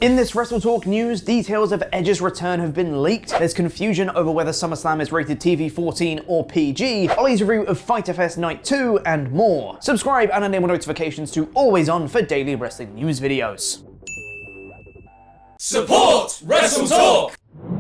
In this WrestleTalk news, details of Edge's return have been leaked, there's confusion over whether SummerSlam is rated TV-14 or PG, Ollie's review of Fyter Fest Night 2, and more. Subscribe and enable notifications to always on for daily wrestling news videos. Support WrestleTalk!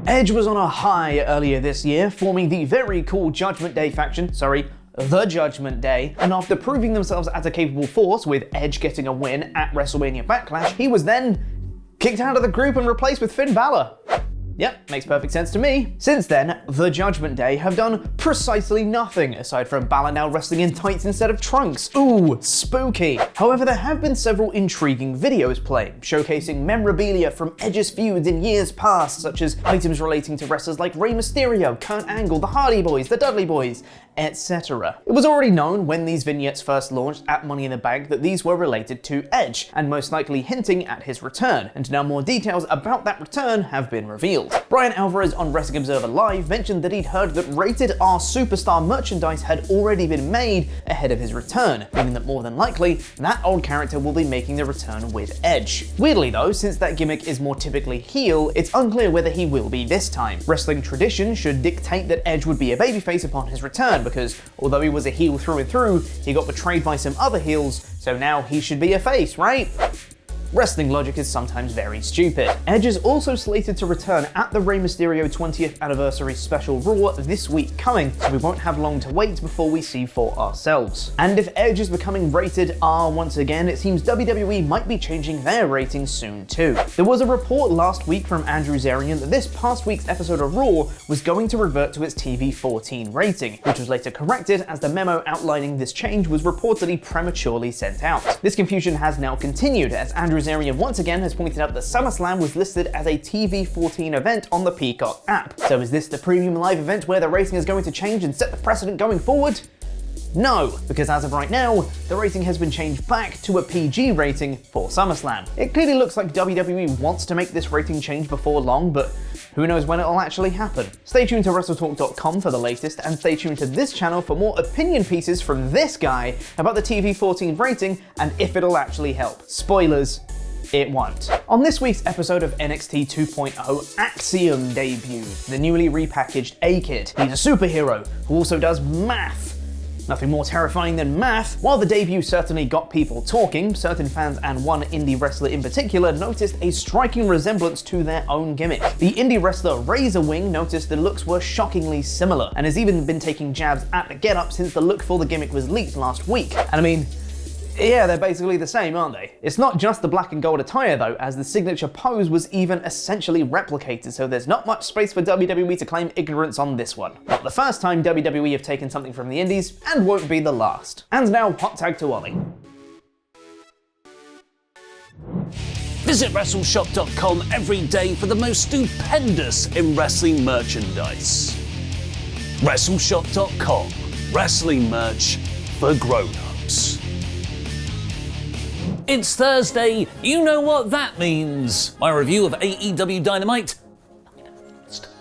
Edge was on a high earlier this year, forming the very cool Judgment Day faction, The Judgment Day, and after proving themselves as a capable force with Edge getting a win at WrestleMania Backlash, he was then kicked out of the group and replaced with Finn Balor. Yep, makes perfect sense to me. Since then, The Judgment Day have done precisely nothing, aside from Balor now wrestling in tights instead of trunks. Ooh, spooky. However, there have been several intriguing videos playing, showcasing memorabilia from Edge's feuds in years past, such as items relating to wrestlers like Rey Mysterio, Kurt Angle, the Hardy Boys, the Dudley Boys, etc. It was already known when these vignettes first launched at Money in the Bank that these were related to Edge, and most likely hinting at his return, and now more details about that return have been revealed. Brian Alvarez on Wrestling Observer Live mentioned that he'd heard that Rated R Superstar merchandise had already been made ahead of his return, meaning that more than likely, that old character will be making the return with Edge. Weirdly though, since that gimmick is more typically heel, it's unclear whether he will be this time. Wrestling tradition should dictate that Edge would be a babyface upon his return, because although he was a heel through and through, he got betrayed by some other heels, so now he should be a face, right? Wrestling logic is sometimes very stupid. Edge is also slated to return at the Rey Mysterio 20th Anniversary Special Raw this week coming, so we won't have long to wait before we see for ourselves. And if Edge is becoming rated R once again, it seems WWE might be changing their ratings soon too. There was a report last week from Andrew Zarian that this past week's episode of Raw was going to revert to its TV-14 rating, which was later corrected as the memo outlining this change was reportedly prematurely sent out. This confusion has now continued as Andrew Zarian once again has pointed out that SummerSlam was listed as a TV-14 event on the Peacock app. So is this the premium live event where the rating is going to change and set the precedent going forward? No, because as of right now, the rating has been changed back to a PG rating for SummerSlam. It clearly looks like WWE wants to make this rating change before long, but who knows when it'll actually happen. Stay tuned to WrestleTalk.com for the latest, and stay tuned to this channel for more opinion pieces from this guy about the TV-14 rating and if it'll actually help. Spoilers, it won't. On this week's episode of NXT 2.0, Axiom debuted, the newly repackaged A-Kid. He's a superhero who also does math. Nothing more terrifying than math. While the debut certainly got people talking, certain fans and one indie wrestler in particular noticed a striking resemblance to their own gimmick. The indie wrestler Razor Wing noticed the looks were shockingly similar, and has even been taking jabs at the getup since the look for the gimmick was leaked last week. And I mean, yeah, they're basically the same, aren't they? It's not just the black and gold attire though, as the signature pose was even essentially replicated, so there's not much space for WWE to claim ignorance on this one. Not the first time WWE have taken something from the indies, and won't be the last. And now, hot tag to Ollie. Visit WrestleShop.com every day for the most stupendous in wrestling merchandise. WrestleShop.com, wrestling merch for grown-ups. It's Thursday, you know what that means. My review of AEW Dynamite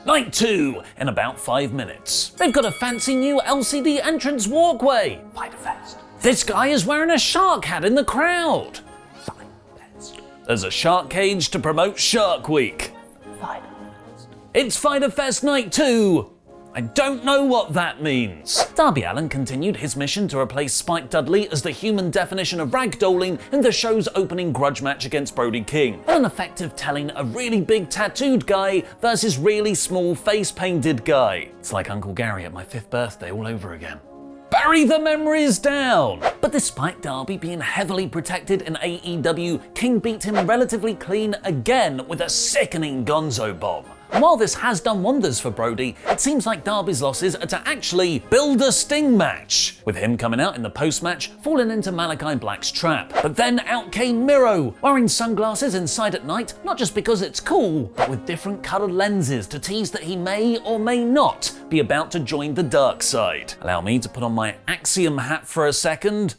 Night 2 in about 5 minutes. They've got a fancy new LCD entrance walkway. Fyter Fest. This guy is wearing a shark hat in the crowd. Fyter Fest. There's a shark cage to promote Shark Week. Fyter Fest. It's Fyter Fest Night 2. I don't know what that means. Darby Allin continued his mission to replace Spike Dudley as the human definition of ragdolling in the show's opening grudge match against Brody King. An effective telling a really big tattooed guy versus really small face-painted guy. It's like Uncle Gary at my 5th birthday all over again. Bury the memories down! But despite Darby being heavily protected in AEW, King beat him relatively clean again with a sickening gonzo bomb. And while this has done wonders for Brody, it seems like Darby's losses are to actually build a Sting match, with him coming out in the post-match, falling into Malachi Black's trap. But then out came Miro, wearing sunglasses inside at night, not just because it's cool, but with different coloured lenses to tease that he may or may not be about to join the dark side. Allow me to put on my Axiom hat for a second.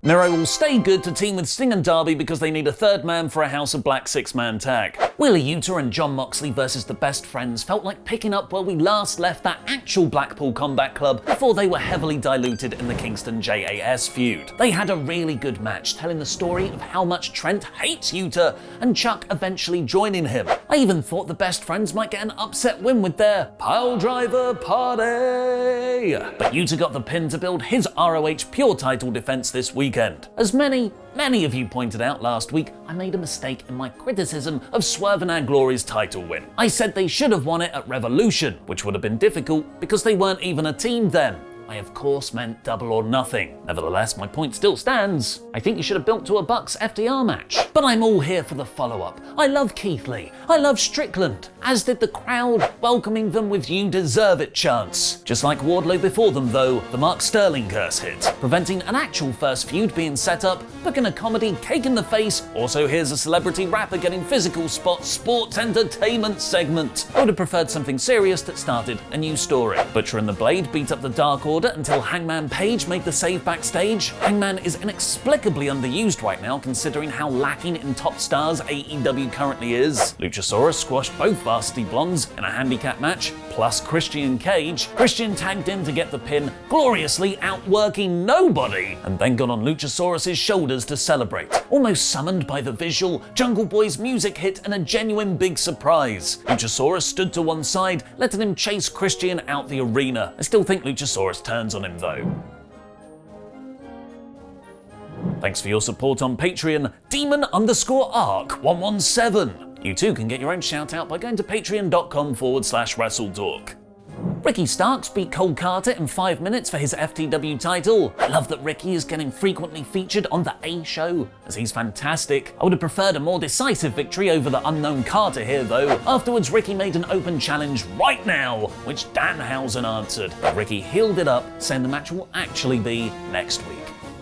Miro will stay good to team with Sting and Darby because they need a third man for a House of Black 6-man tag. Wheeler Yuta and Jon Moxley versus the Best Friends felt like picking up where we last left that actual Blackpool Combat Club before they were heavily diluted in the Kingston JAS feud. They had a really good match, telling the story of how much Trent hates Yuta and Chuck eventually joining him. I even thought the Best Friends might get an upset win with their pile driver party. But Yuta got the pin to build his ROH Pure title defense this weekend. As many of you pointed out last week, I made a mistake in my criticism of Swerve and Our Glory's title win. I said they should have won it at Revolution, which would have been difficult because they weren't even a team then. I of course meant Double or Nothing. Nevertheless, my point still stands. I think you should have built to a Bucks FTR match. But I'm all here for the follow-up. I love Keith Lee. I love Strickland. As did the crowd, welcoming them with "You deserve it" chants. Just like Wardlow before them though, the Mark Sterling curse hit, preventing an actual first feud being set up, booking a comedy cake in the face. Also here's a celebrity rapper getting physical spot sports entertainment segment. I would have preferred something serious that started a new story. Butcher and the Blade beat up the Dark Order until Hangman Page made the save backstage. Hangman is inexplicably underused right now considering how lacking in top stars AEW currently is. Luchasaurus squashed both Varsity Blondes in a handicap match, plus Christian Cage. Christian tagged in to get the pin, gloriously outworking nobody, and then got on Luchasaurus' shoulders to celebrate. Almost summoned by the visual, Jungle Boy's music hit and a genuine big surprise. Luchasaurus stood to one side, letting him chase Christian out the arena. I still think Luchasaurus turns on him though. Thanks for your support on Patreon, Demon_Arc117. You too can get your own shout out by going to patreon.com/WrestleTalk. Ricky Starks beat Cole Carter in 5 minutes for his FTW title. I love that Ricky is getting frequently featured on the A Show, as he's fantastic. I would have preferred a more decisive victory over the unknown Carter here though. Afterwards, Ricky made an open challenge right now, which Danhausen answered. But Ricky healed it up, saying the match will actually be next week.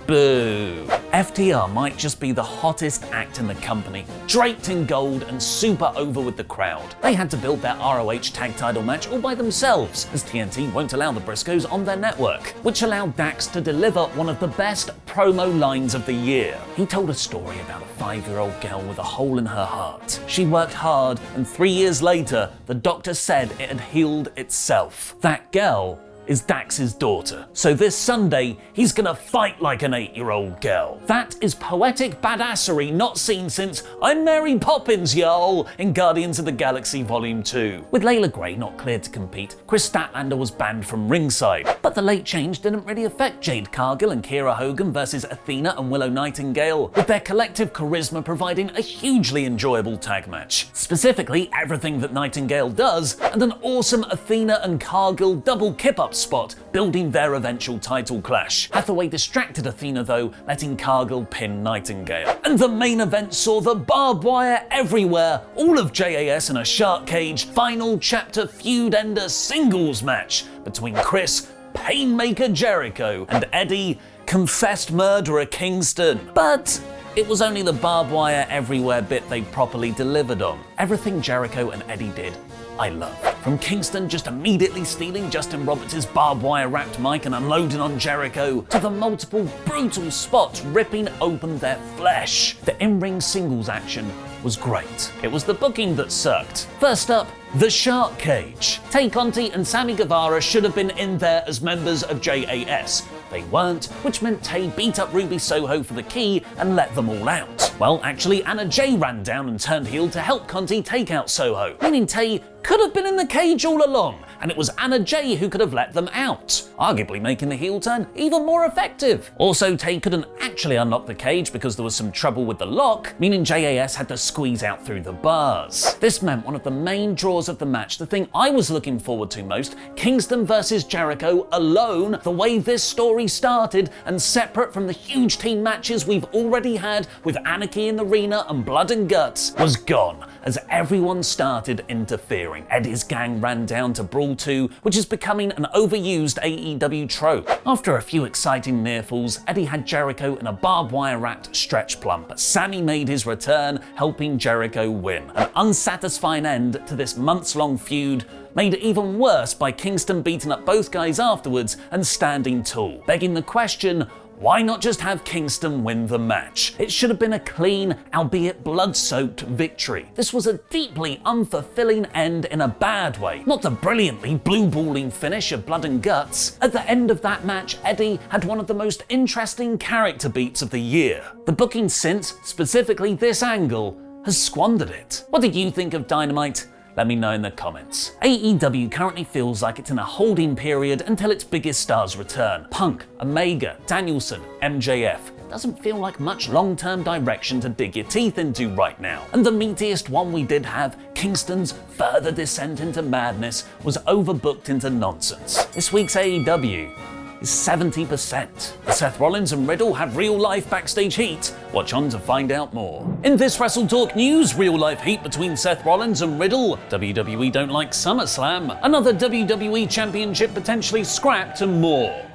Boo. FTR might just be the hottest act in the company, draped in gold and super over with the crowd. They had to build their ROH tag title match all by themselves, as TNT won't allow the Briscoes on their network, which allowed Dax to deliver one of the best promo lines of the year. He told a story about a 5-year-old girl with a hole in her heart. She worked hard, and 3 years later, the doctor said it had healed itself. That girl is Dax's daughter. So this Sunday, he's gonna fight like an 8-year-old girl. That is poetic badassery not seen since I'm Mary Poppins, y'all, in Guardians of the Galaxy Volume 2. With Layla Gray not cleared to compete, Chris Statlander was banned from ringside. But the late change didn't really affect Jade Cargill and Kiera Hogan versus Athena and Willow Nightingale, with their collective charisma providing a hugely enjoyable tag match. Specifically, everything that Nightingale does, and an awesome Athena and Cargill double kip-up spot, building their eventual title clash. Hathaway distracted Athena though, letting Cargill pin Nightingale. And the main event saw the barbed wire everywhere, all of JAS in a shark cage, final chapter feud ender singles match between Chris Painmaker Jericho and Eddie Confessed Murderer Kingston. But it was only the barbed wire everywhere bit they properly delivered on. Everything Jericho and Eddie did, I love. From Kingston just immediately stealing Justin Roberts' barbed wire wrapped mic and unloading on Jericho, to the multiple brutal spots ripping open their flesh. The in-ring singles action was great. It was the booking that sucked. First up, the Shark Cage. Tay Conti and Sammy Guevara should have been in there as members of JAS. They weren't, which meant Tay beat up Ruby Soho for the key and let them all out. Well, actually, Anna Jay ran down and turned heel to help Conti take out Soho, meaning Tay could have been in the cage all along, and it was Anna Jay who could have let them out, arguably making the heel turn even more effective. Also, Tay couldn't actually unlock the cage because there was some trouble with the lock, meaning JAS had to squeeze out through the bars. This meant one of the main draws of the match, the thing I was looking forward to most, Kingston versus Jericho alone, the way this story started, and separate from the huge team matches we've already had with Anarchy in the Arena and Blood and Guts, was gone as everyone started interfering. Eddie's gang ran down to Brawl 2, which is becoming an overused AEW trope. After a few exciting near falls, Eddie had Jericho in a barbed wire wrapped stretch plum, but Sammy made his return, helping Jericho win. An unsatisfying end to this months-long feud, made even worse by Kingston beating up both guys afterwards and standing tall, begging the question, Why not just have Kingston win the match? It should have been a clean, albeit blood-soaked victory. This was a deeply unfulfilling end in a bad way, not the brilliantly blue-balling finish of Blood and Guts. At the end of that match, Eddie had one of the most interesting character beats of the year. The booking since, specifically this angle, has squandered it. What did you think of Dynamite? Let me know in the comments. AEW currently feels like it's in a holding period until its biggest stars return. Punk, Omega, Danielson, MJF. Doesn't feel like much long-term direction to dig your teeth into right now. And the meatiest one we did have, Kingston's further descent into madness, was overbooked into nonsense. This week's AEW is 70%. Seth Rollins and Riddle have real-life backstage heat. Watch on to find out more. In this WrestleTalk news, real-life heat between Seth Rollins and Riddle, WWE don't like SummerSlam, another WWE Championship potentially scrapped, and more.